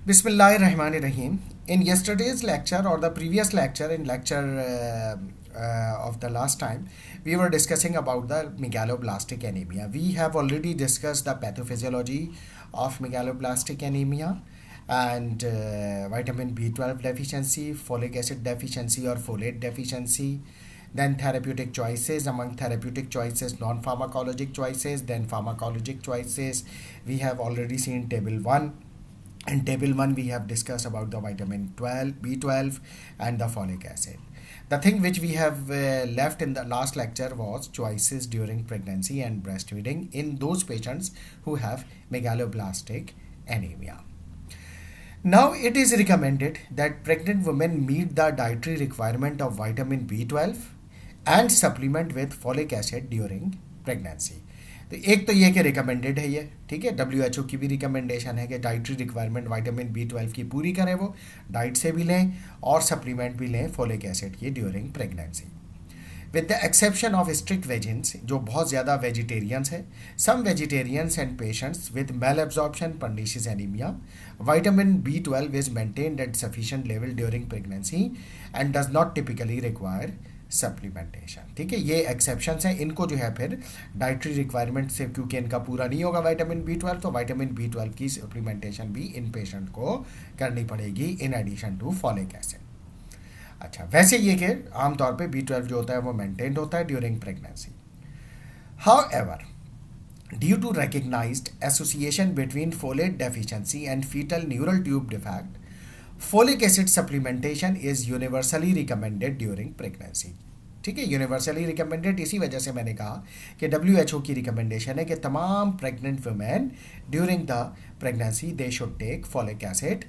Bismillahirrahmanirrahim. In yesterday's lecture or the previous lecture, in lecture of the last time, we were discussing about the megaloblastic anemia. We have already discussed the pathophysiology of megaloblastic anemia and vitamin B12 deficiency, folic acid deficiency or folate deficiency, then therapeutic choices. Among therapeutic choices, non-pharmacologic choices, then pharmacologic choices. We have already seen table 1. In table 1, we have discussed about the vitamin 12, B12 and the folic acid. The thing which we have left in the last lecture was choices during pregnancy and breastfeeding in those patients who have megaloblastic anemia. Now it is recommended that pregnant women meet the dietary requirement of vitamin B12 and supplement with folic acid during pregnancy. तो एक तो ये कि recommended है ये, ठीक है, WHO की भी रिकमेंडेशन है कि डाइटरी रिक्वायरमेंट विटामिन B12 की पूरी करें, वो डाइट से भी लें और सप्लीमेंट भी लें फोलिक एसिड की during pregnancy, with the exception of strict vegans जो बहुत ज़्यादा वेजिटेरियंस है. Some vegetarians and patients with malabsorption pernicious anaemia, vitamin B12 is maintained at sufficient level during pregnancy and does not typically require supplementation. ठीक है, ये exceptions हैं, इनको जो है फिर डाइटरी रिक्वायरमेंट से क्योंकि इनका पूरा नहीं होगा विटामिन B12, तो विटामिन B12 की सप्लीमेंटेशन भी इन पेशेंट को करनी पड़ेगी in addition to folic acid. अच्छा, वैसे ये कि आमतौर पे B12 जो होता है वो मेंटेन्ड होता है during pregnancy. However, due to recognised association between folate deficiency and foetal neural tube defect, folic acid supplementation is universally recommended during pregnancy. ठीक है, यूनिवर्सली रिकमेंडेड इसी वजह से मैंने कहा कि WHO की रिकमेंडेशन है कि तमाम pregnant women during the pregnancy they should take folic acid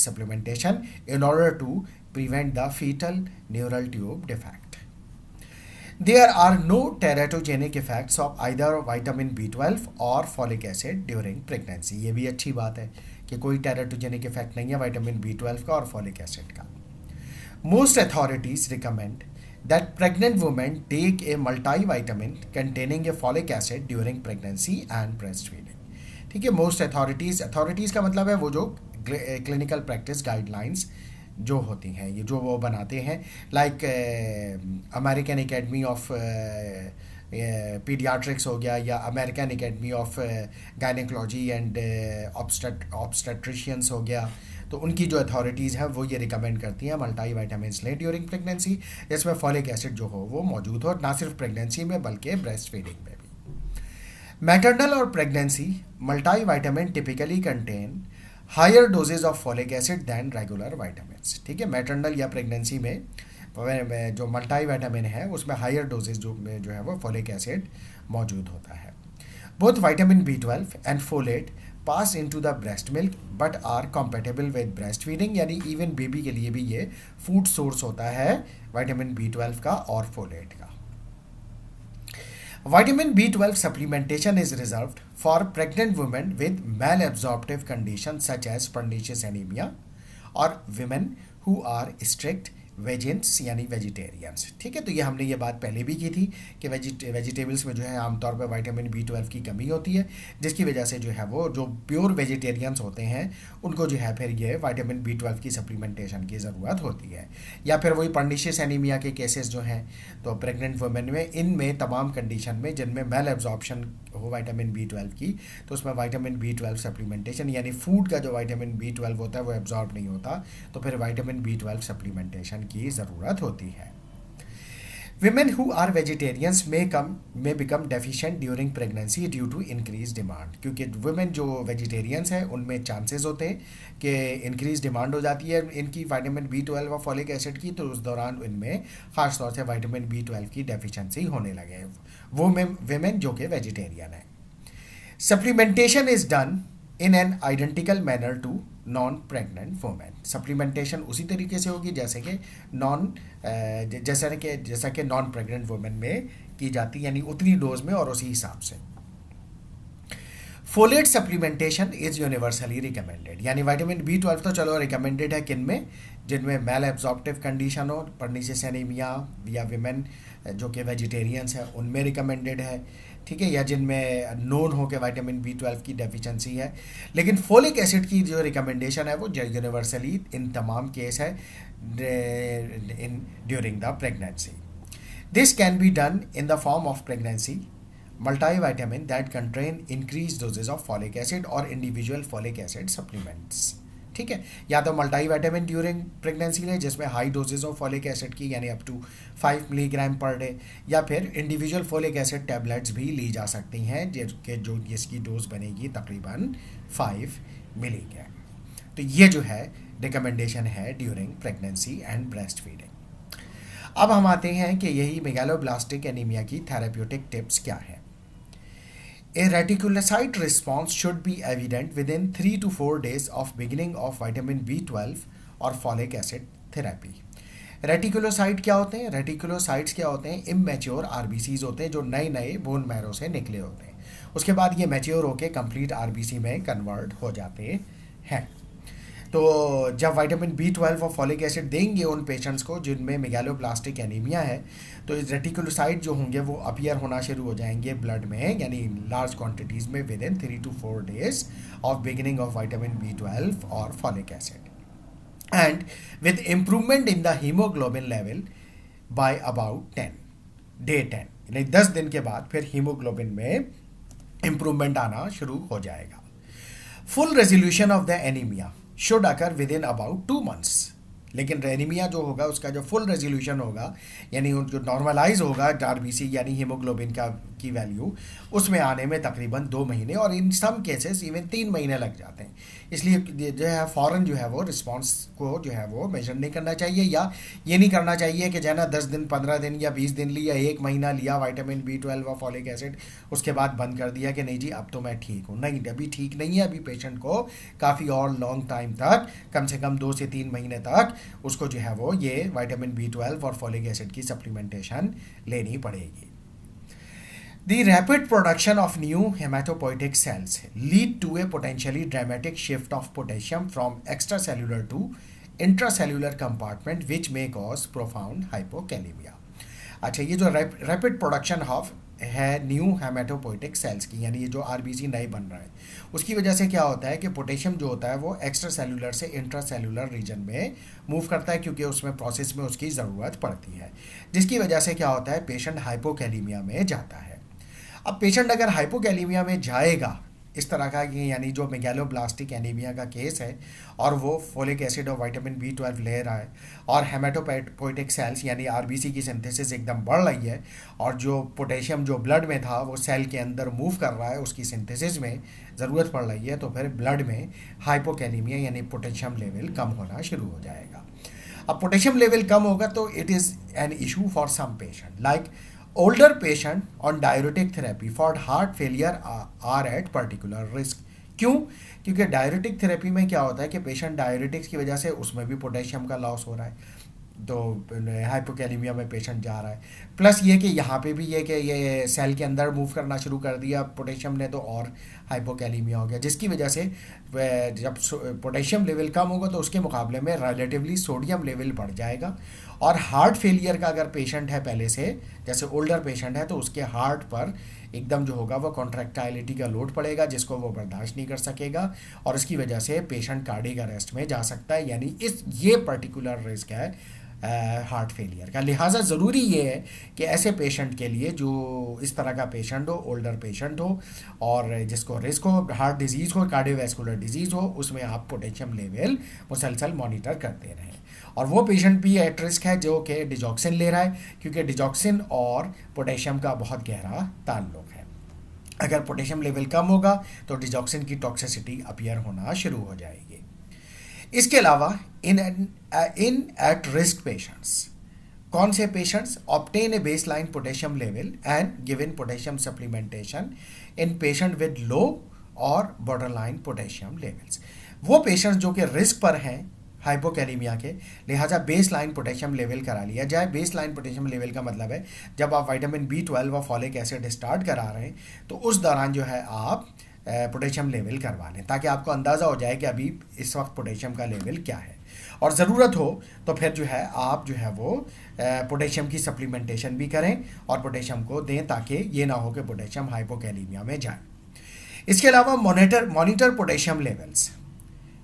supplementation in order to prevent the fetal neural tube defect. There are no teratogenic effects of either vitamin B12 और folic acid during pregnancy. ये भी अच्छी बात है कि कोई teratogenic effect नहीं है विटामिन B12 का और folic acid का. Most authorities recommend that pregnant women take a multivitamin containing a folic acid during pregnancy and breastfeeding. ठीक है, मोस्ट अथॉरिटीज़ का मतलब है वो जो क्लिनिकल प्रैक्टिस गाइडलाइंस जो होती हैं, ये जो वो बनाते हैं, like American academy of paediatrics हो गया या American academy of gynaecology and obstetricians हो गया. तो उनकी जो अथॉरिटीज़ हैं वो ये रिकमेंड करती हैं मल्टी वाइटामिन लें ड्यूरिंग प्रेगनेंसी, जिसमें फॉलिक एसिड जो हो वो मौजूद हो, ना सिर्फ प्रेगनेंसी में बल्कि ब्रेस्ट फीडिंग में भी. Maternal or pregnancy multivitamin typically contain higher doses of folic acid than regular vitamins. ठीक है, मैटरनल या प्रेगनेंसी में जो मल्टीविटामिन है उसमें हायर डोजेज जो है वो फॉलिक एसिड मौजूद होता है. Both vitamin B12 and folate pass into the breast milk but are compatible with breast feeding, यानी इवन बेबी के लिए भी ये फूड सोर्स होता है विटामिन B12 का और फोलेट का. Vitamin B12 supplementation is reserved for pregnant women with malabsorptive conditions such as pernicious anemia or women who are strict वेजेंट्स यानी वेजिटेरियंस. ठीक है, तो ये हमने ये बात पहले भी की थी कि वेजिटेबल्स में जो है आमतौर पर विटामिन B12 की कमी होती है, जिसकी वजह से जो है वो जो प्योर वेजिटेरियंस होते हैं उनको जो है फिर ये विटामिन B12 की सप्लीमेंटेशन की ज़रूरत होती है. या फिर वही पर्निशियस एनीमिया के केसेस जो हैं, तो प्रेग्नेंट वुमेन में इनमें तमाम कंडीशन में जिनमें मेल एब्जॉर्प्शन हो विटामिन B12 की, तो उसमें विटामिन B12 सप्लीमेंटेशन यानी फूड का जो विटामिन B12 होता है वो एब्जॉर्ब नहीं होता, तो फिर विटामिन B12 सप्लीमेंटेशन की ज़रूरत होती है. Women who are vegetarians may become deficient during pregnancy due to increased demand. क्योंकि women जो vegetarians हैं उनमें चांसेस होते हैं कि increased demand हो जाती है इनकी विटामिन B12 और फॉलिक एसिड की, तो उस दौरान इनमें ख़ास तौर से विटामिन B12 की डेफिशिएंसी होने लगे वो women जो कि वेजिटेरियन है. Supplementation is done in an identical manner to non pregnant women. Supplementation उसी तरीके से होगी जैसा कि नॉन प्रेग्नेंट वुमेन में की जाती, यानी उतनी डोज में और उसी हिसाब से. Folate supplementation is universally recommended, यानी विटामिन B12 तो चलो रिकमेंडेड है किन में, जिनमें मेल एब्जॉर्प्टिव कंडीशन हो, पर्निशियस एनीमिया या विमेन जो कि वेजिटेरियंस है उनमें रिकमेंडेड है. ठीक है, या जिनमें नोन हो के विटामिन B12 की डेफिशिएंसी है। लेकिन फोलिक एसिड की जो रिकमेंडेशन है वो यूनिवर्सली इन तमाम केस है in during the pregnancy. This can be done in the form of pregnancy multivitamin that contain increased doses of folic acid or individual folic acid supplements। ठीक है, या तो मल्टीविटामिन ड्यूरिंग प्रेगनेंसी ले जिसमें high doses of folic acid की यानी up to 5 milligram per day, या फिर इंडिविजुअल फॉलिक एसिड टैबलेट्स भी ली जा सकती हैं जिसकी डोज बनेगी तकरीबन 5 मिलीग्राम। तो ये जो है रिकमेंडेशन है during pregnancy and breast feeding. अब हम आते हैं कि यही मेगालोब्लास्टिक एनीमिया की थेरेप्यूटिक टिप्स क्या है। A reticulocyte response should be evident within 3 to 4 days of beginning of vitamin B12 और folic acid therapy। रेटिकुलोसाइट क्या होते हैं? रेटिकुलोसाइट्स क्या होते हैं? इमैच्योर आरबीसीज होते हैं जो नए नए बोन मैरो से निकले होते हैं। उसके बाद ये मैच्योर होके कंप्लीट आरबीसी में कन्वर्ट हो जाते हैं। तो जब विटामिन B12 और फॉलिक एसिड देंगे उन पेशेंट्स को जिनमें मेगालोब्लास्टिक एनीमिया है, तो इस रेटिकुलोसाइट जो होंगे वो अपीयर होना शुरू हो जाएंगे ब्लड में, यानी लार्ज क्वांटिटीज़ में with in 3 to 4 days of beginning of vitamin B12 और folic acid, and with improvement in the haemoglobin level by about 10 यानी 10 दिन के बाद फिर हीमोग्लोबिन में इम्प्रूवमेंट आना शुरू हो जाएगा। Full resolution of the anaemia should occur within about 2 months। लेकिन एनीमिया जो होगा उसका जो फुल रेजोल्यूशन होगा यानी जो नॉर्मलाइज होगा आरबीसी यानी हीमोग्लोबिन की वैल्यू उसमें आने में तकरीबन 2 महीने और इन सम केसेस इवन 3 महीने लग जाते हैं। इसलिए जो है फ़ौरन जो है वो रिस्पांस को जो है वो मेजर नहीं करना चाहिए, या ये नहीं करना चाहिए कि जो है ना 10 दिन 15 दिन या 20 दिन लिया, 1 महीना लिया विटामिन B12 और फॉलिक एसिड, उसके बाद बंद कर दिया कि नहीं जी अब तो मैं ठीक हूँ। नहीं, अभी ठीक नहीं है, अभी पेशेंट को काफ़ी और लॉन्ग टाइम तक, कम से कम 2 से 3 महीने तक उसको जो है वो ये विटामिन B12 और फॉलिक एसिड की सप्लीमेंटेशन लेनी पड़ेगी। The rapid production of new hematopoietic cells lead to a potentially dramatic shift of potassium from extracellular to intracellular compartment which may cause profound hypokalemia। अच्छा, ये जो रैपिड प्रोडक्शन ऑफ है new haematopoietic sales की, यानी ये जो RBC नए बन रहा है, उसकी वजह से क्या होता है कि पोटेशियम जो होता है वो एक्स्ट्रा सेलुलर से इंट्रा सेलुलर रीजन में मूव करता है क्योंकि उसमें प्रोसेस में उसकी ज़रूरत पड़ती है, जिसकी वजह से क्या होता है पेशेंट हाइपोकैलीमिया में जाता है। अब पेशेंट अगर हाइपोकैलीमिया में जाएगा इस तरह का, ये यानी जो मेगालोब्लास्टिक एनीमिया का केस है और वो फोलिक एसिड और विटामिन B12 ले रहा है और हेमाटोपोइटिक सेल्स यानी आरबीसी की सिंथेसिस एकदम बढ़ रही है और जो पोटेशियम जो ब्लड में था वो सेल के अंदर मूव कर रहा है, उसकी सिंथेसिस में ज़रूरत पड़ रही है, तो फिर ब्लड में हाइपोकैलीमिया यानी पोटेशियम लेवल कम होना शुरू हो जाएगा। अब पोटेशियम लेवल कम होगा तो it is an issue for some patient like older patient on diuretic therapy for heart failure are at particular risk। क्यों? क्योंकि डायरेटिक थेरेपी में क्या होता है कि पेशेंट डायरेटिक्स की वजह से उसमें भी पोटेशियम का लॉस हो रहा है, तो हाइपोकैलीमिया में पेशेंट जा रहा है, प्लस ये कि यहाँ पे भी ये कि ये सेल के अंदर मूव करना शुरू कर दिया पोटेशियम ने, तो और हाइपोकैलीमिया हो गया, जिसकी वजह से जब पोटेशियम लेवल कम होगा तो उसके मुकाबले में रिलेटिवली सोडियम लेवल बढ़ जाएगा। और हार्ट फेलियर का अगर पेशेंट है पहले से, जैसे ओल्डर पेशेंट है, तो उसके हार्ट पर एकदम जो होगा वो कॉन्ट्रैक्टाइलिटी का लोड पड़ेगा जिसको वो बर्दाश्त नहीं कर सकेगा और इसकी वजह से पेशेंट कार्डियक अरेस्ट में जा सकता है, यानी ये पर्टिकुलर रिस्क है हार्ट फेलियर का। लिहाजा ज़रूरी ये है कि ऐसे पेशेंट के लिए जो इस तरह का पेशेंट हो, ओल्डर पेशेंट हो और जिसको रिस्क हो हार्ट डिजीज़ हो, कार्डियोवैस्कुलर डिजीज़ हो, उसमें आप पोटेशियम लेवल मुसलसल मॉनिटर करते रहें। और वो पेशेंट भी एट रिस्क है जो कि डिजॉक्सिन ले रहा है, क्योंकि डिजॉक्सिन और पोटेशियम का बहुत गहरा ताल्लुक है। अगर पोटेशियम लेवल कम होगा तो डिजॉक्सिन की टॉक्सिसिटी अपीयर होना शुरू हो जाएगी। इसके अलावा इन एट रिस्क पेशेंट्स, कौन से patients? Obtain a base line potassium level and given potassium supplementation in patient with low और बॉर्डर लाइन पोटेशियम लेवल्स। वो पेशेंट्स जो कि रिस्क पर हैं हाइपोकैलीमिया के, लिहाजा बेस लाइन पोटेशियम लेवल करा लिया जाए। बेस लाइन पोटेशियम लेवल का मतलब है जब आप विटामिन B12 और फॉलिक एसिड स्टार्ट करा रहे हैं तो उस दौरान जो है आप पोटेशियम लेवल करवा लें, ताकि आपको अंदाज़ा हो जाए कि अभी इस वक्त पोटेशियम का लेवल क्या है, और ज़रूरत हो तो फिर जो है आप जो है वो पोटेशियम की सप्लीमेंटेशन भी करें और पोटेशियम को दें, ताकि ये ना हो कि पोटेशियम हाइपोकैलीमिया में जाए। इसके अलावा monitor potassium levels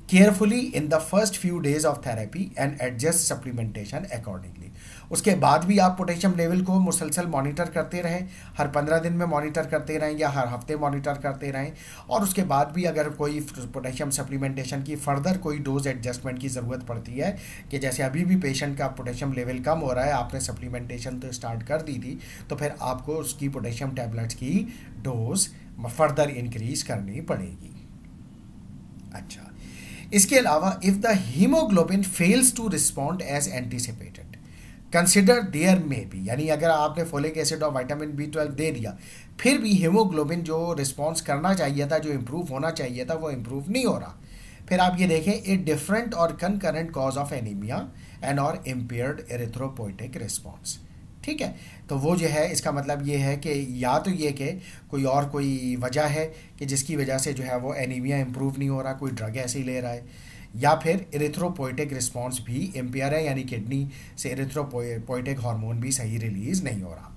carefully in the first few days of therapy and adjust supplementation accordingly. उसके बाद भी आप पोटेशियम लेवल को मुसलसल मॉनिटर करते रहें, हर 15 दिन में मॉनिटर करते रहें या हर हफ्ते मॉनिटर करते रहें, और उसके बाद भी अगर कोई पोटेशियम सप्लीमेंटेशन की फर्दर कोई डोज एडजस्टमेंट की ज़रूरत पड़ती है, कि जैसे अभी भी पेशेंट का पोटेशियम लेवल कम हो रहा है, आपने सप्लीमेंटेशन तो स्टार्ट कर दी थी, तो फिर आपको उसकी पोटेशियम टैबलेट्स की डोज फर्दर इंक्रीज करनी पड़ेगी। अच्छा, इसके अलावा if the haemoglobin fails to respond as anticipated consider there may be, यानी अगर आपने फोलिक एसिड और विटामिन B12 दे दिया, फिर भी हीमोग्लोबिन जो रिस्पॉन्स करना चाहिए था, जो इम्प्रूव होना चाहिए था, वो इम्प्रूव नहीं हो रहा, फिर आप ये देखें ए डिफरेंट और concurrent cause of anaemia and और इम्पेयर्ड एरिथ्रोपोइटिक रिस्पॉन्स। ठीक है, तो वो जो है इसका मतलब ये है कि या तो ये कि कोई वजह है कि जिसकी वजह से जो है वो एनीमिया इम्प्रूव नहीं हो रहा, कोई ड्रग ऐसे ही ले रहा है, या फिर एरिथ्रोपोइटिक रिस्पॉन्स भी इम्पेयर है, यानी किडनी से एरिथ्रोपोइटिक हार्मोन भी सही रिलीज नहीं हो रहा।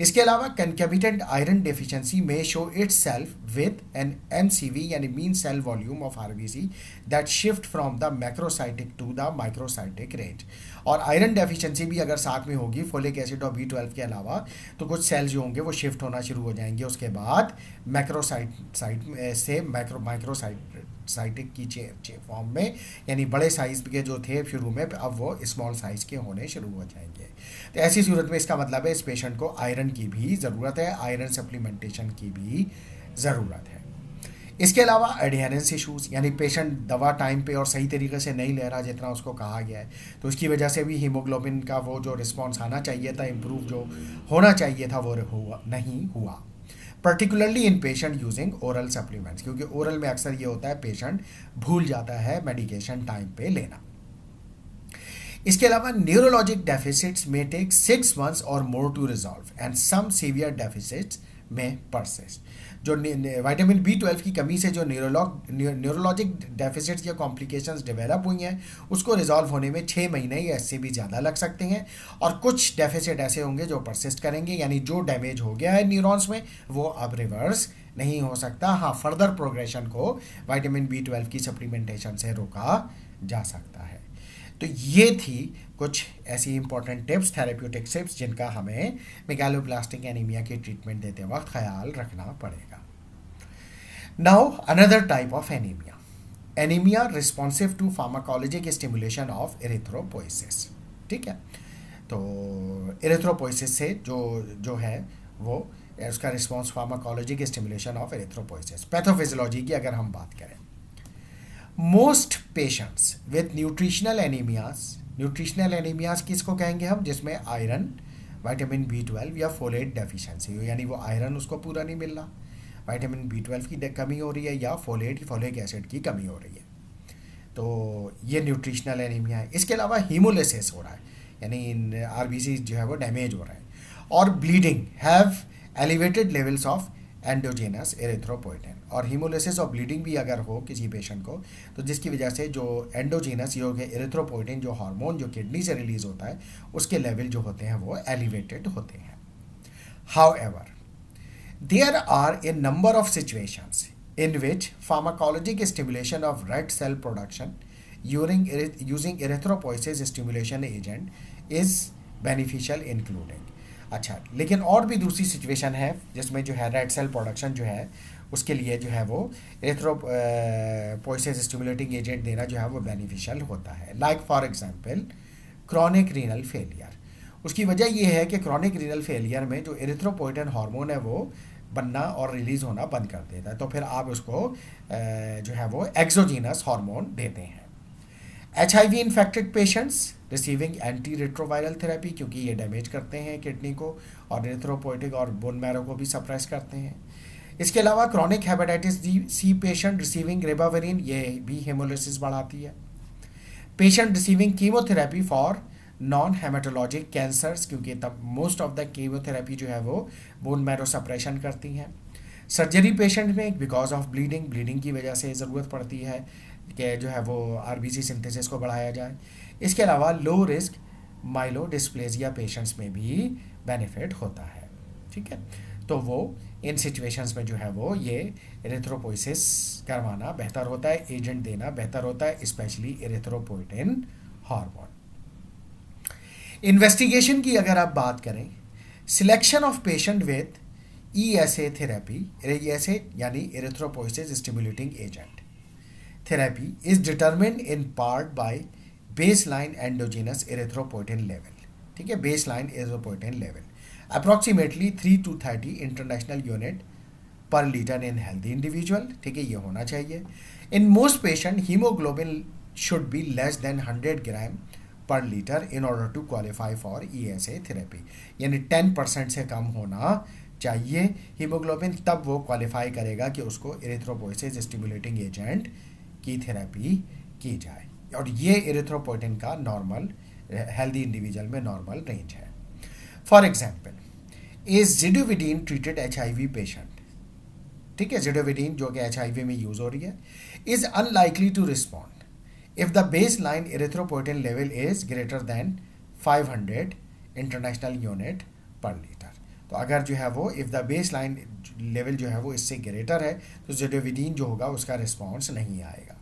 इसके अलावा कंकैबिटेंट आयरन डेफिशिएंसी में show itself with an MCV यानी mean cell volume of RBC that shift from the macrocytic to the microcytic range. और आयरन डेफिशिएंसी भी अगर साथ में होगी फोलिक एसिड और B12 के अलावा, तो कुछ सेल्स जो होंगे वो शिफ्ट होना शुरू हो जाएंगे, उसके बाद मैक्रोसाइट से माइक्रोसाइटिक की फॉर्म में, यानी बड़े साइज के जो थे शुरू में, अब वो स्मॉल साइज के होने शुरू हो जाएंगे। तो ऐसी सूरत में इसका मतलब है इस पेशेंट को आयरन की भी ज़रूरत है, आयरन सप्लीमेंटेशन की भी ज़रूरत है। इसके अलावा एडहेरेंस इशूज़, यानी पेशेंट दवा टाइम पे और सही तरीके से नहीं ले रहा जितना उसको कहा गया है, तो उसकी वजह से भी हीमोग्लोबिन का वो जो रिस्पॉन्स आना चाहिए था, इम्प्रूव जो होना चाहिए था, वो नहीं हुआ, particularly in patient using oral supplements, क्योंकि ओरल में अक्सर ये होता है पेशेंट भूल जाता है मेडिकेशन टाइम पे लेना। इसके अलावा न्यूरोलॉजिक डेफिसिट्स में टेक 6 months और more to resolve and some severe deficits में परसिस्ट। जो विटामिन B12 की कमी से जो न्यूरोलॉजिक डेफिसिट्स या कॉम्प्लिकेशंस डेवलप हुई हैं, उसको रिजॉल्व होने में 6 महीने या इससे भी ज़्यादा लग सकते हैं, और कुछ डेफिसिट ऐसे होंगे जो परसिस्ट करेंगे, यानी जो डैमेज हो गया है न्यूरॉन्स में वो अब रिवर्स नहीं हो सकता। हाँ, फर्दर प्रोग्रेशन को विटामिन B12 की सप्लीमेंटेशन से रोका जा सकता है। तो ये थी कुछ ऐसी इंपॉर्टेंट टिप्स, थेरेप्यूटिक टिप्स, जिनका हमें मेगालोब्लास्टिक एनीमिया की ट्रीटमेंट देते वक्त ख्याल रखना पड़ेगा। Now another type of anaemia, anaemia responsive to pharmacologic stimulation of erythropoiesis. ठीक है, तो एरिथ्रोपोइसिस से जो है वो उसका response pharmacologic stimulation of erythropoiesis. Pathophysiology की अगर हम बात करें, most patients with nutritional anaemias किसको कहेंगे हम, जिसमें आयरन, विटामिन B12 या फोलेट डेफिशिएंसी हो, यानी वो आयरन उसको पूरा नहीं मिल रहा, विटामिन B12 की कमी हो रही है या फोलिक एसिड की कमी हो रही है, तो ये न्यूट्रिशनल एनीमिया है। इसके अलावा हीमोलिसिस हो रहा है, यानी RBC जो है वो डैमेज हो रहा है, और bleeding have elevated levels of endogenous erythropoietin, और हीमोलिसिस और ब्लीडिंग भी अगर हो किसी पेशेंट को, तो जिसकी वजह से जो एंडोजेनस योग एरिथ्रोपोइटिन जो हार्मोन जो किडनी से रिलीज होता है, उसके लेवल जो होते हैं वो एलिवेटेड होते हैं। However there are a number of situations in which pharmacologic stimulation of red cell production using erythropoiesis stimulation agent is beneficial including. अच्छा, लेकिन और भी दूसरी सिचुएशन है जिसमें जो है रेड सेल प्रोडक्शन जो है उसके लिए जो है वो एरिथ्रोपोइसिस स्टिमुलेटिंग एजेंट देना जो है वो बेनिफिशियल होता है। Like for example chronic renal failure. उसकी वजह ये है कि क्रॉनिक रीनल फेलियर में जो एरिथ्रोपोइटिन हार्मोन है वो बनना और रिलीज होना बंद कर देता है, तो फिर आप उसको जो है वो एक्सोजीनस हार्मोन देते हैं। HIV infected patients receiving anti retroviral therapy, क्योंकि ये डैमेज करते हैं किडनी को और एरिथ्रोपोइटिक और बोन मैरो को भी सप्रेस करते हैं। इसके अलावा chronic hepatitis C patient receiving ribavirin, ये भी हेमोलिसिस बढ़ाती है। Patient receiving chemotherapy for non haematologic cancers, क्योंकि तब मोस्ट ऑफ द कीमोथेरेपी जो है वो बोन मैरो सप्रेशन करती हैं। सर्जरी पेशेंट में बिकॉज ऑफ ब्लीडिंग की वजह से ज़रूरत पड़ती है कि जो है वो आरबीसी सिंथेसिस को बढ़ाया जाए। इसके अलावा लो रिस्क माइलोडिस्प्लेजिया पेशेंट्स में भी बेनिफिट होता है। ठीक है, तो वो इन सिचुएशंस में जो है वो ये एरिथ्रोपोइसिस करवाना बेहतर होता है, एजेंट देना बेहतर होता है, स्पेशली एरिथ्रोपोइटिन हार्मोन। इन्वेस्टिगेशन की अगर आप बात करें, selection of patient with ESA therapy, ESA यानी erythropoiesis stimulating agent therapy is determined in part by baseline endogenous erythropoietin level. ठीक है, baseline erythropoietin level approximately 3 to 30 international unit per litre in healthy individual. ठीक है, ये होना चाहिए। In most patient haemoglobin should be less than 100 gram per litre in order to qualify for ESA therapy, यानी 10% से कम होना चाहिए हीमोग्लोबिन, तब वो क्वालिफाई करेगा कि उसको एरिथ्रोपोइसिस स्टिमुलेटिंग एजेंट की थेरेपी की जाए। और ये एरिथ्रोपोइटिन का नॉर्मल हेल्दी इंडिविजुअल में नॉर्मल रेंज है। For example, a zidovudine treated HIV patient, ठीक है, जिडोविडीन जो कि HIV में यूज हो रही है, is unlikely to respond if the baseline erythropoietin level is greater than 500 international unit per litre. तो अगर जो है वो if the baseline level जो है वो इससे ग्रेटर है तो जिडोविडीन जो होगा उसका रिस्पॉन्स नहीं आएगा।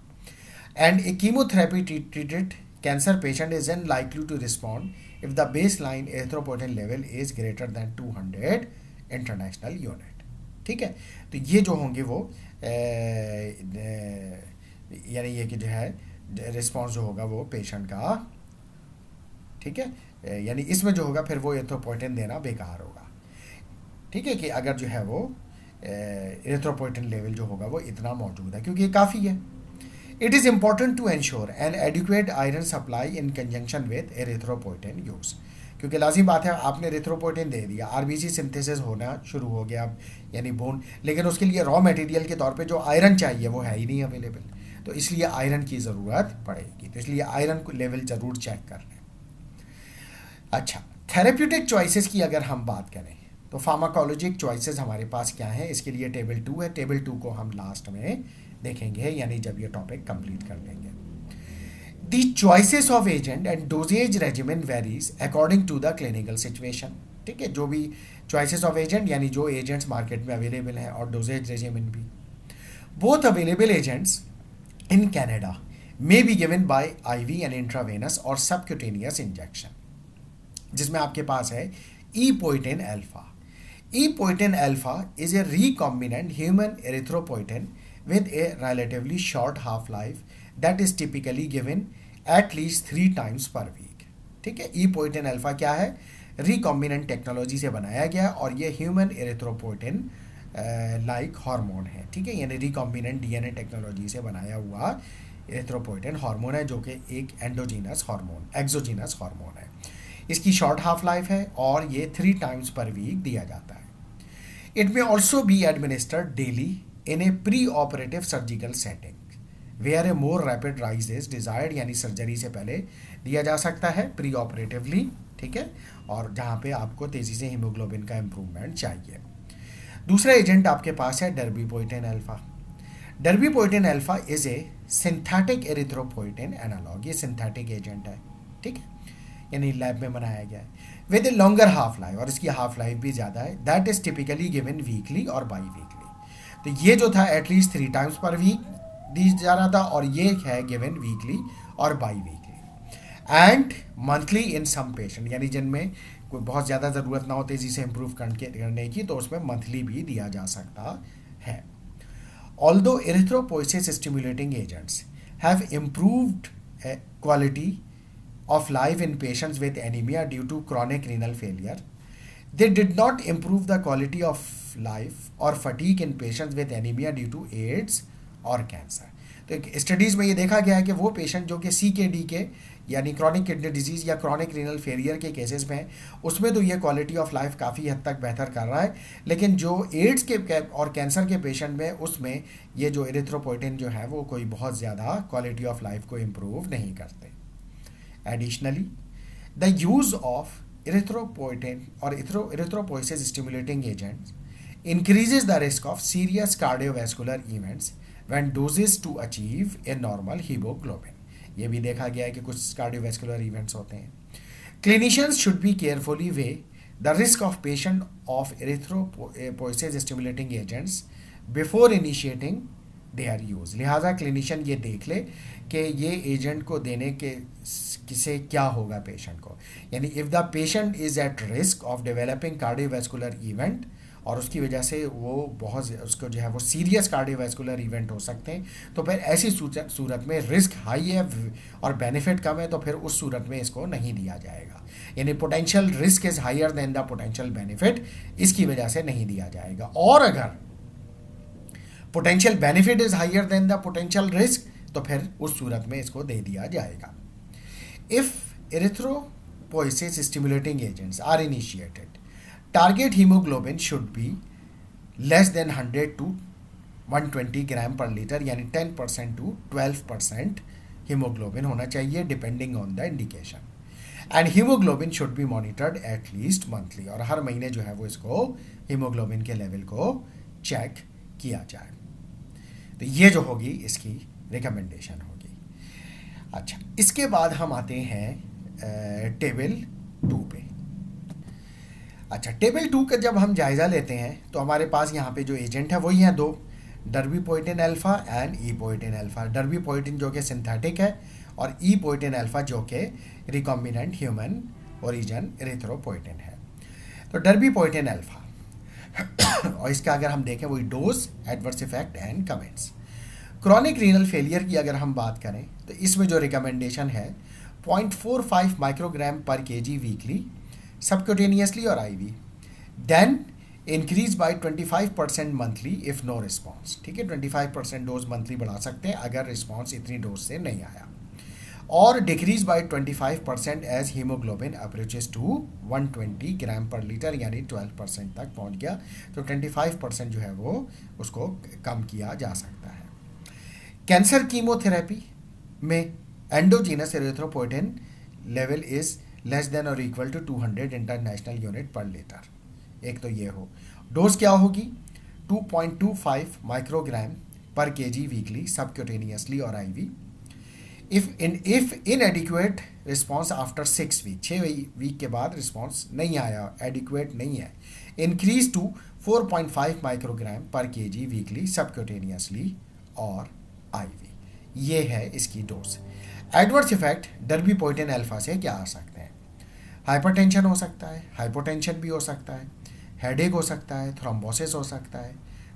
And a chemotherapy treated cancer patient is unlikely to respond if the baseline erythropoietin level is greater than 200 international unit. ठीक है, तो ये जो होंगे वो यानी ये कि जो है रिस्पॉन्स जो होगा वो पेशेंट का, ठीक है, यानी इसमें जो होगा फिर वो एरिथ्रोपोइटिन देना बेकार होगा। ठीक है, कि अगर जो है वो एरिथ्रोपोइटिन लेवल जो होगा वो इतना मौजूद है, क्योंकि ये काफ़ी है। It is important to ensure an adequate iron supply in conjunction with erythropoietin use, क्योंकि लाजिम बात है आपने एरिथ्रोपोइटिन दे दिया, आरबीसी सिंथेसिस होना शुरू हो गया अब, यानी बोन, लेकिन उसके लिए रॉ मटेरियल के तौर पे जो आयरन चाहिए वो है ही नहीं अवेलेबल, तो इसलिए आयरन की ज़रूरत पड़ेगी, तो इसलिए आयरन लेवल ज़रूर चेक कर लें। अच्छा, थेरेप्यूटिक चॉइसेस की अगर हम बात करें तो फार्माकोलॉजिक चॉइसेस हमारे पास क्या है, इसके लिए टेबल 2 है। टेबल 2 को हम लास्ट में देखेंगे, यानी जब ये टॉपिक कंप्लीट कर लेंगे। The choices of agent and dosages regimen varies according to the clinical situation. ठीक है, जो भी चॉइसेस ऑफ एजेंट यानी जो एजेंट्स मार्केट में अवेलेबल हैं, और डोजेज रेजिमेन भी। Both available agents in Canada may be given by IV and intravenous और सबक्यूटेनियस इंजेक्शन, जिसमें आपके पास है ईपोइटिन alpha. Epoetin alpha is a recombinant human erythropoietin with a relatively short half-life that is typically given at least 3 times per week. ठीक है, Epoetin alpha क्या है, recombinant technology से बनाया गया और ये ह्यूमन एरिथ्रोपोइटिन लाइक हार्मोन है। ठीक है, यानी recombinant DNA टेक्नोलॉजी से बनाया हुआ एरिथ्रोपोइटिन हार्मोन है, जो कि एक एंडोजीनस हार्मोन, एक्सोजीनस हार्मोन है। इसकी शॉर्ट हाफ लाइफ है और ये 3 टाइम्स पर वीक दिया जाता है। It may also be administered daily in a preoperative surgical setting where a more rapid rise is desired, यानी सर्जरी से पहले दिया जा सकता है प्री ऑपरेटिवली। ठीक है, और जहाँ पे आपको तेज़ी से हीमोग्लोबिन का इम्प्रूवमेंट चाहिए। दूसरा एजेंट आपके पास है darbepoetin alfa. Darbepoetin alfa is a synthetic erythropoietin analogue, ये सिंथेटिक एजेंट है। ठीक है, यानी लैब में बनाया गया है with a longer half life, और इसकी हाफ लाइफ भी ज़्यादा है। That is typically given weekly और बाई वीकली। तो ये जो था एटलीस्ट 3 टाइम्स पर वीक दी जा रहा था, और ये है गिवन वीकली और biweekly and monthly in some patient, यानी जिनमें कोई बहुत ज़्यादा ज़रूरत ना हो तेज़ी से इम्प्रूव करने की, तो उसमें मंथली भी दिया जा सकता है। Although erythropoiesis stimulating agents have improved quality of life in patients with anemia due to chronic renal failure, they did not improve the quality of life or fatigue in patients with anemia due to AIDS और cancer. तो studies में ये देखा गया है कि वो patient जो कि CKD के यानी क्रॉनिक किडनी डिजीज़ या क्रॉनिक रीनल फेलियर के केसेस में हैं, उसमें तो ये क्वालिटी ऑफ लाइफ काफ़ी हद तक बेहतर कर रहा है, लेकिन जो एड्स के और कैंसर के पेशेंट में उसमें ये जो एरिथ्रोपोइटिन जो है वो कोई बहुत ज़्यादा क्वालिटी ऑफ लाइफ को इम्प्रूव नहीं करते। Additionally, the use of erythropoietin or erythropoiesis stimulating agents increases the risk of serious cardiovascular events when doses to achieve a normal hemoglobin. ये भी देखा गया है कि कुछ cardiovascular events होते हैं. Clinicians should be carefully weigh the risk of patient of erythropoiesis stimulating agents before initiating their use. लिहाजा क्लिनिशियन ये देख ले कि ये एजेंट को देने के किसे क्या होगा पेशेंट को. यानी if the patient is at risk of developing cardiovascular event और उसकी वजह से वो बहुत उसको जो है वो सीरियस कार्डियोवैस्कुलर इवेंट हो सकते हैं, तो फिर ऐसी सूरत में रिस्क हाई है और बेनिफिट कम है, तो फिर उस सूरत में इसको नहीं दिया जाएगा. यानी potential risk is higher than the potential benefit, इसकी वजह से नहीं दिया जाएगा. और अगर potential benefit is higher than the potential risk, तो फिर उस सूरत में इसको दे दिया जाएगा. If erythropoiesis stimulating agents are initiated, target hemoglobin should be less than 100 to 120 gram per litre, यानी 10% to 12% hemoglobin होना चाहिए depending on the indication. And haemoglobin should B monitored at least monthly, और हर महीने जो है वो इसको हीमोग्लोबिन के लेवल को चेक किया जाए. तो ये जो होगी इसकी रिकमेंडेशन होगी. अच्छा, इसके बाद हम आते हैं टेबल 2 पे. अच्छा, टेबल 2 का जब हम जायज़ा लेते हैं तो हमारे पास यहाँ पे जो एजेंट है वही हैं दो, डर्बीपोएटिन अल्फ़ा एंड ईपोएटिन अल्फ़ा. डर्बीपोएटिन जो कि सिंथेटिक है और ईपोएटिन अल्फ़ा जो कि रिकॉम्बिनेंट ह्यूमन ओरिजिन एरिथ्रोपोएटिन है. तो डर्बीपोएटिन अल्फ़ा और इसका अगर हम देखें वही dose, adverse effect and comments. Chronic renal failure की अगर हम बात करें तो इसमें जो रिकमेंडेशन है 0.45 microgram per KG weekly subcutaneously और IV, then increase by 25% monthly if no response. ठीक है, 25% डोज मंथली बढ़ा सकते हैं अगर रिस्पॉन्स इतनी डोज से नहीं आया, और decrease by 25% as haemoglobin approaches to 120 gram per litre, यानी 12% तक पहुंच गया तो 25% जो है वो उसको कम किया जा सकता है. कैंसर कीमोथेरेपी में endogenous erythropoietin level is less than और equal to 200 international unit per litre. एक तो ये हो. डोज क्या होगी 2.25 microgram per KG weekly subcutaneously और IV. If inadequate response after 6 week, 6 week के बाद रिस्पॉन्स नहीं आया, एडिक्वेट नहीं है, increase to 4.5 microgram per KG weekly subcutaneously और आईवी. ये है इसकी dose. Adverse effect darbepoetin alpha से क्या आ सकते हैं? हाइपरटेंशन हो सकता है, हाइपोटेंशन भी हो सकता है, हेडेक हो सकता है, थ्रोम्बोसिस हो सकता है,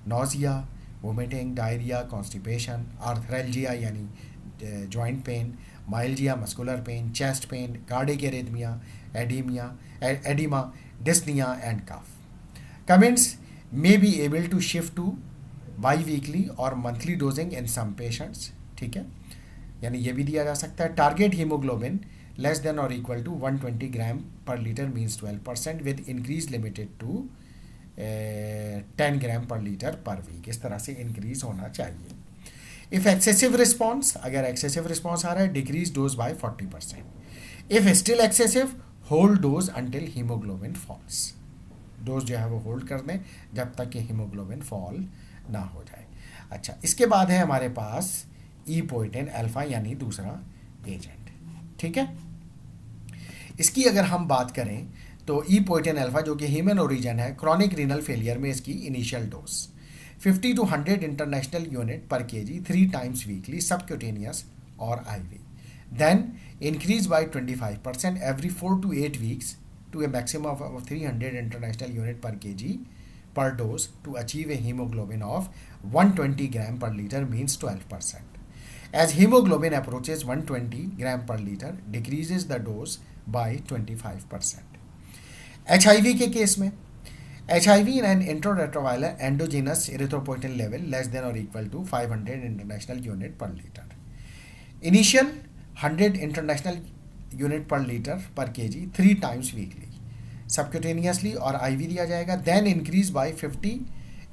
nausea, vomiting, diarrhoea, constipation, arthralgia यानी joint pain, myalgia muscular pain, chest pain, cardiac arrhythmia, oedema, dyspnoea and cough. Comments may be able to shift to biweekly और monthly dosing in some patients. ठीक है, यानी ये भी दिया जा सकता है. टारगेट हीमोग्लोबिन लेस देन और equal to 120 gram per litre means 12% with increase limited to 10 gram per litre पर वीक. इस तरह से इंक्रीज होना चाहिए. इफ़ एक्सेसिव रिस्पॉन्स, अगर एक्सेसिव रिस्पॉन्स आ रहा है, decrease dose by 40%. If still excessive, hold dose until haemoglobin falls. Dose जो है वो होल्ड कर दें जब तक कि हीमोग्लोबिन फॉल ना हो जाए. अच्छा, इसके बाद है हमारे पास ईपोएटिन अल्फा यानी दूसरा एजेंट. ठीक है, इसकी अगर हम बात करें तो ईपोएटिन अल्फा जो कि ह्यूमन ओरिजिन है, क्रॉनिक रीनल फेलियर में इसकी initial dose 50 to 100 international unit per KG 3 times weekly subcutaneous और IV. Then increase by 25% every 4 to 8 weeks to a maximum of 300 international unit per KG per dose to achieve a hemoglobin of 120 gram per liter means 12%. As hemoglobin approaches 120 gram per liter, decreases the dose by 25%. HIV के case में HIV in an intraretroviral endogenous erythropoietin level less than or equal to 500 international unit per liter. Initial 100 international unit per liter per kg 3 times weekly. Subcutaneously और IV दिया जाएगा. Then increase by 50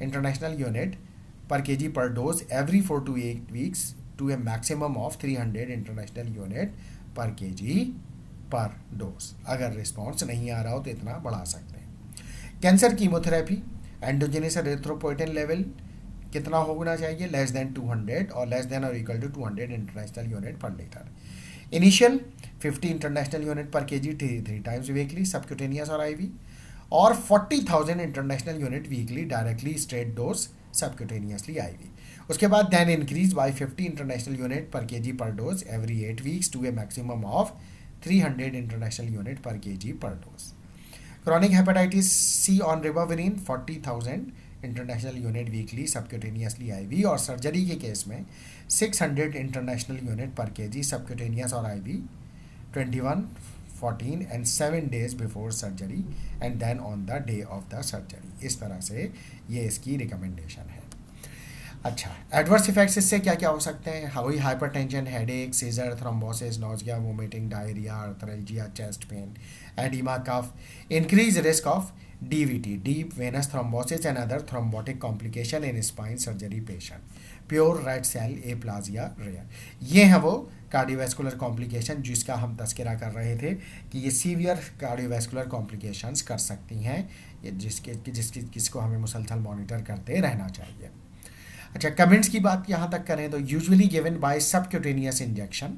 international unit per KG per dose every 4 to 8 weeks to a maximum of 300 international unit per KG per dose. अगर response नहीं आ रहा हो तो इतना बढ़ा सकते हैं. Cancer chemotherapy endogenous erythropoietin level कितना होना चाहिए, लेस देन 200 और लेस देन और equal to 200 international unit per litre. Initial 50 international unit per KG 3 times weekly subcutaneous और आईवी, और 40,000 international unit weekly directly straight dose subcutaneously IV. उसके बाद then increase by 50 international unit per KG per dose every 8 weeks to a maximum of 300 international unit per KG per dose. Chronic hepatitis C on ribavirin 40,000 international unit weekly subcutaneously IV, और surgery के case में 600 international unit per KG subcutaneous और ivy 21, 14 and 7 days before surgery and then on the day of the surgery. इस तरह से ये इसकी recommendation है। अच्छा, एडवर्स इफेक्ट्स इससे क्या क्या हो सकते हैं, वही hypertension, headache, seizure, thrombosis, nausea, vomiting, diarrhoea, arthralgia, chest pain, oedema, cough, increase risk of DVT, deep venous thrombosis and other thrombotic complication in spine surgery patient, pure red cell aplasia rare. ये है वो cardiovascular complication जिसका हम तस्करा कर रहे थे कि ये सीवियर कार्डियोवैस्कुलर कॉम्प्लिकेशंस कर सकती हैं, ये जिसको हमें मुसलसल मॉनिटर करते रहना चाहिए। अच्छा, कमेंट्स की बात यहाँ तक करें तो usually given by subcutaneous injection,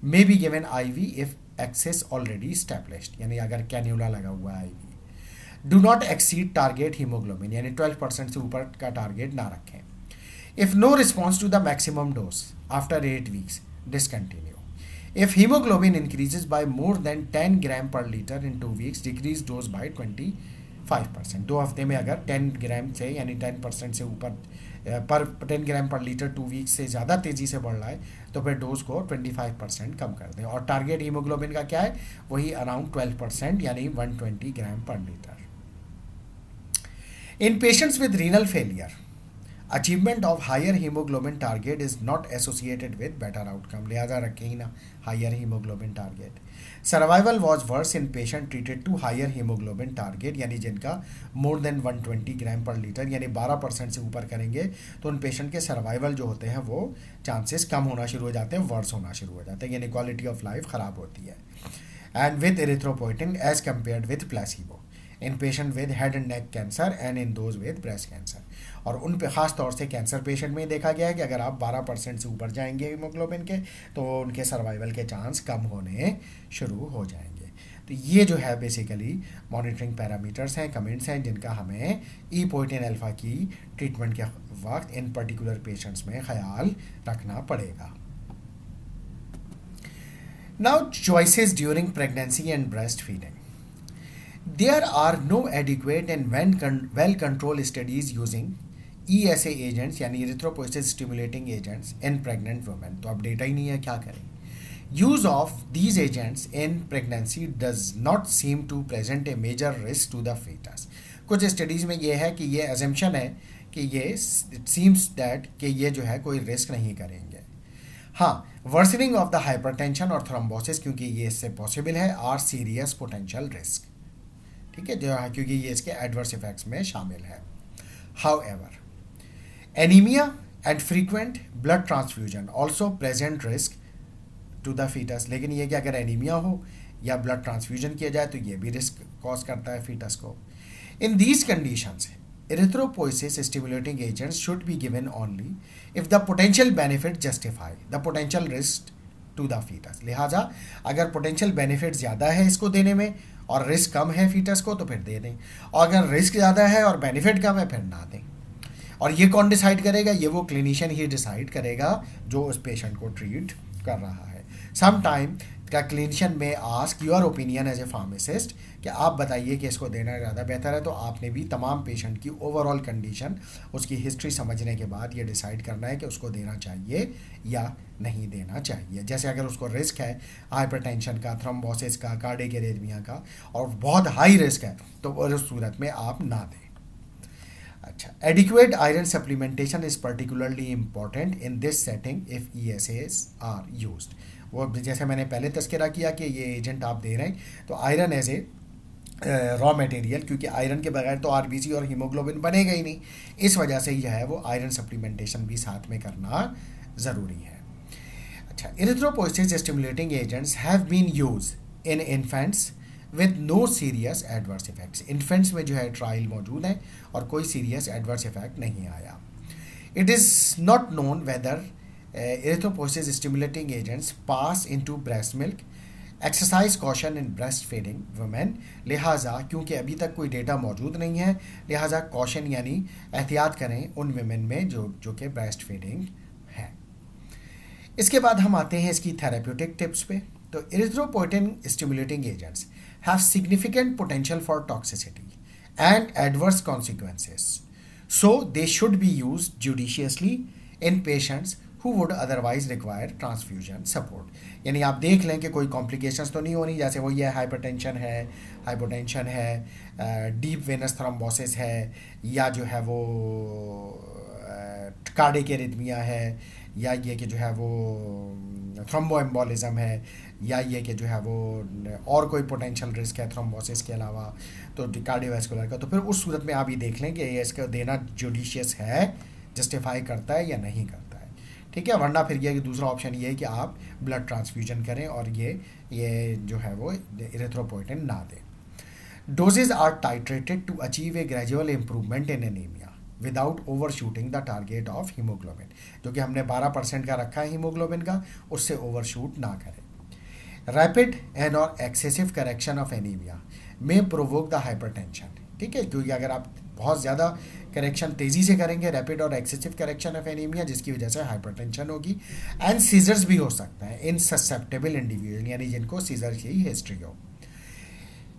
may be given IV if access already established, यानी अगर कैन्यूला लगा हुआ है IV. Do not exceed target haemoglobin, यानी 12% से ऊपर का टारगेट ना रखें। If no response to the maximum dose after 8 weeks discontinue. If haemoglobin increases by more than 10 gram per litre in 2 weeks decrease dose by 25%। 2 हफ्ते में अगर 10 ग्राम से यानी 10% से ऊपर पर 10 ग्राम पर लीटर 2 वीक से ज़्यादा तेज़ी से बढ़ रहा है तो फिर डोज को 25% कम कर दें। और टारगेट हीमोग्लोबिन का क्या है, वही अराउंड 12% यानी 120 gram per litre. In patients with renal failure, achievement of higher haemoglobin target is not associated with better outcome, लिहाजा रखें ही ना higher haemoglobin target. Survival was worse in patient treated to higher haemoglobin target, यानी जिनका more than 120 gram per litre यानी 12% से ऊपर करेंगे तो उन पेशेंट के सर्वाइवल जो होते हैं वो चांसेस कम होना शुरू हो जाते हैं, वर्स होना शुरू हो जाते हैं, यानी क्वालिटी ऑफ लाइफ ख़राब होती है। And with erythropoietin as compared with placebo in patient with head and neck cancer and in those with breast cancer. और उन पे ख़ास तौर से कैंसर पेशेंट में देखा गया है कि अगर आप 12% से ऊपर जाएंगे हीमोग्लोबिन के तो उनके सर्वाइवल के चांस कम होने शुरू हो जाएंगे। तो ये जो है बेसिकली मॉनिटरिंग पैरामीटर्स हैं, कमेंट्स हैं जिनका हमें ईपोइटिन अल्फा की ट्रीटमेंट के वक्त इन पर्टिकुलर पेशेंट्स में ख्याल रखना पड़ेगा। Now choices during pregnancy and breast feeding. There are no adequate and well-controlled studies using ESA agents यानी erythropoiesis stimulating agents in pregnant women। तो अब डेटा ही नहीं है, क्या करें। Use of these agents in pregnancy does not seem to present a major risk to the fetus। कुछ studies में ये है कि ये assumption है कि ये it seems that कि ये जो है कोई रिस्क नहीं करेंगे। हाँ, वर्सनिंग ऑफ द हाइपरटेंशन और थ्रोम्बोसिस क्योंकि ये इससे पॉसिबल है आर सीरियस पोटेंशियल रिस्क, ठीक है, जो है क्योंकि ये इसके एडवर्स इफेक्ट्स में शामिल है। However anaemia and frequent blood transfusion also present risk to the foetus, लेकिन ये कि अगर एनीमिया हो या ब्लड ट्रांसफ्यूजन किया जाए तो ये भी रिस्क कॉज करता है फीटस को। In these conditions erythropoiesis stimulating agents should be given only if the potential benefit justify the potential risk to the fetus। लिहाजा अगर पोटेंशियल बेनिफिट ज़्यादा है इसको देने में और रिस्क कम है फीटस को तो फिर दे दें, और अगर रिस्क ज़्यादा है और बेनिफिट कम है फिर ना दें। और ये कौन डिसाइड करेगा, ये वो क्लिनिशियन ही डिसाइड करेगा जो उस पेशेंट को ट्रीट कर रहा है। सम टाइम का clinician may ask your opinion as a pharmacist कि आप बताइए कि इसको देना ज़्यादा बेहतर है, तो आपने भी तमाम पेशेंट की ओवरऑल कंडीशन उसकी हिस्ट्री समझने के बाद ये डिसाइड करना है कि उसको देना चाहिए या नहीं देना चाहिए। जैसे अगर उसको रिस्क है हाइपरटेंशन का, थ्रोम्बोसिस का, कार्डियक एरिथमिया का और बहुत हाई रिस्क है तो उस सूरत में आप ना दें। अच्छा, adequate iron supplementation is particularly important in this setting if ESAs are used. वो जैसे मैंने पहले तस्करा किया कि ये एजेंट आप दे रहे हैं तो iron as a raw material, क्योंकि आयरन के बगैर तो RBC और हीमोग्लोबिन बनेगा ही नहीं, इस वजह से जो है वो आयरन सप्लीमेंटेशन भी साथ में करना ज़रूरी है। अच्छा, erythropoiesis stimulating agents have been used in infants with no serious adverse effects. Infants में जो है ट्रायल मौजूद है और कोई सीरियस एडवर्स इफेक्ट नहीं आया। It is not known whether erythropoiesis stimulating agents pass into breast milk, exercise caution in breast feeding women. लिहाजा क्योंकि अभी तक कोई डेटा मौजूद नहीं है, लिहाजा कॉशन यानी एहतियात करें उन वुमेन में जो कि ब्रेस्ट फीडिंग है। इसके बाद हम आते हैं इसकी थेरेप्यूटिक टिप्स पे। तो erythropoietin stimulating agents have significant potential for toxicity and adverse consequences, so they should be use judiciously in patients who would otherwise require transfusion support। यानी आप देख लें कि कोई कॉम्प्लिकेशंस तो नहीं होनी, जैसे वो ये हाइपरटेंशन है, हाइपोटेंशन है, डीप वेनस थ्रोम्बोसिस है, या जो है वो कार्डिक एरिथमिया है, या ये कि जो है वो थ्रोम्बोएम्बोलिज्म है, या ये कि जो है वो और कोई पोटेंशियल रिस्क है थ्रोम्बोसिस के अलावा, तो कार्डियोवैस्कुलर का, तो फिर उस सूरत में आप ये देख लें कि ये इसका देना जुडिशियस है, जस्टिफाई करता है या नहीं करता है, ठीक है। वरना फिर ये दूसरा ऑप्शन ये है कि आप ब्लड ट्रांसफ्यूजन करें और ये जो है वो इरिथ्रोपोइटिन ना दें। Doses are titrated to achieve a gradual improvement in anaemia without overshooting the target of haemoglobin, जो कि हमने 12% का रखा है हीमोग्लोबिन का, उससे ओवर शूट ना करें। रैपिड एंड और एक्सेसिव करेक्शन ऑफ एनीमिया में प्रोवोक द हाइपरटेंशन, ठीक है, क्योंकि अगर आप बहुत ज़्यादा करेक्शन तेज़ी से करेंगे, रैपिड और एक्सेसिव करेक्शन ऑफ एनीमिया, जिसकी वजह से हाइपरटेंशन होगी। एंड सीजर्स भी हो सकता है इन ससेप्टेबल इंडिविजुअल, यानी जिनको सीजर की हिस्ट्री हो।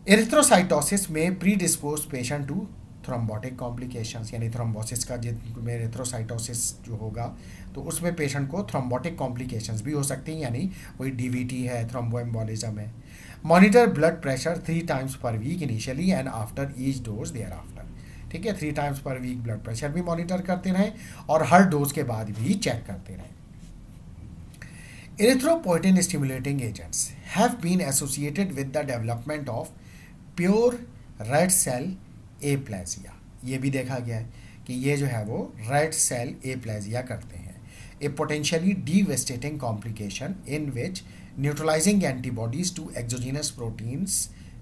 एरिथ्रोसाइटोसिस में predispose patient to thrombotic complications, यानी थ्रोम्बोसिस का जिनमें एरिथ्रोसाइटोसिस जो होगा तो उसमें पेशेंट को थ्रोम्बोटिक कॉम्प्लिकेशंस भी हो सकती हैं, यानी वही डीवीटी है, थ्रोम्बोएम्बोलिज्म है। Monitor blood pressure 3 times per week initially and after each dose thereafter, ठीक है, 3 times per week blood pressure भी मॉनिटर करते रहें और हर डोज के बाद भी चेक करते रहें। Erythropoietin stimulating agents have been associated with the development of pure red cell aplasia. ये भी देखा गया है कि ये जो है वो रेड सेल एप्लेजिया करते हैं। ए potentially devastating complication in which neutralizing antibodies to exogenous proteins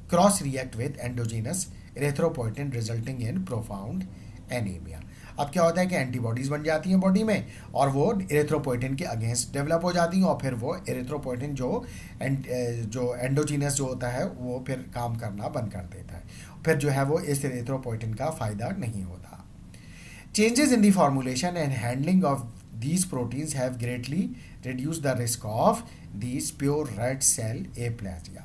cross react with endogenous erythropoietin resulting in profound anemia। अब क्या होता है कि एंटीबॉडीज़ बन जाती हैं बॉडी में और वो इरिथ्रोपोइटिन के अगेंस्ट डेवलप हो जाती हैं और फिर वो इरिथ्रोपोइटिन जो एंडोजीनस जो होता है वो फिर काम करना बंद कर देता है, फिर जो है वो इस इरिथ्रोपोइटिन का फ़ायदा नहीं होता। Changes in the formulation and handling of these proteins have greatly reduced the risk of these pure red cell aplasia.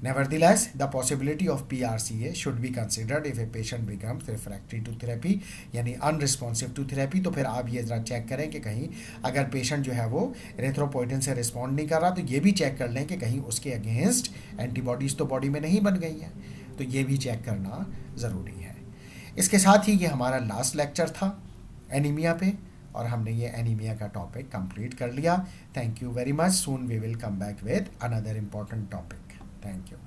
Nevertheless, the possibility of PRCA should be considered if a patient becomes refractory to therapy, यानी unresponsive to therapy। तो फिर आप ये ज़रा check करें कि कहीं अगर पेशेंट जो है वो इरिथ्रोपोइटिन से रिस्पॉन्ड नहीं कर रहा तो ये भी चेक कर लें कि कहीं उसके अगेंस्ट एंटीबॉडीज़ तो बॉडी में नहीं बन गई हैं, तो ये भी चेक करना ज़रूरी है। इसके साथ ही ये हमारा लास्ट लेक्चर था एनीमिया पे और हमने ये एनीमिया का टॉपिक कंप्लीट कर लिया। Thank you very much. Soon we will come back with another important topic. Thank you.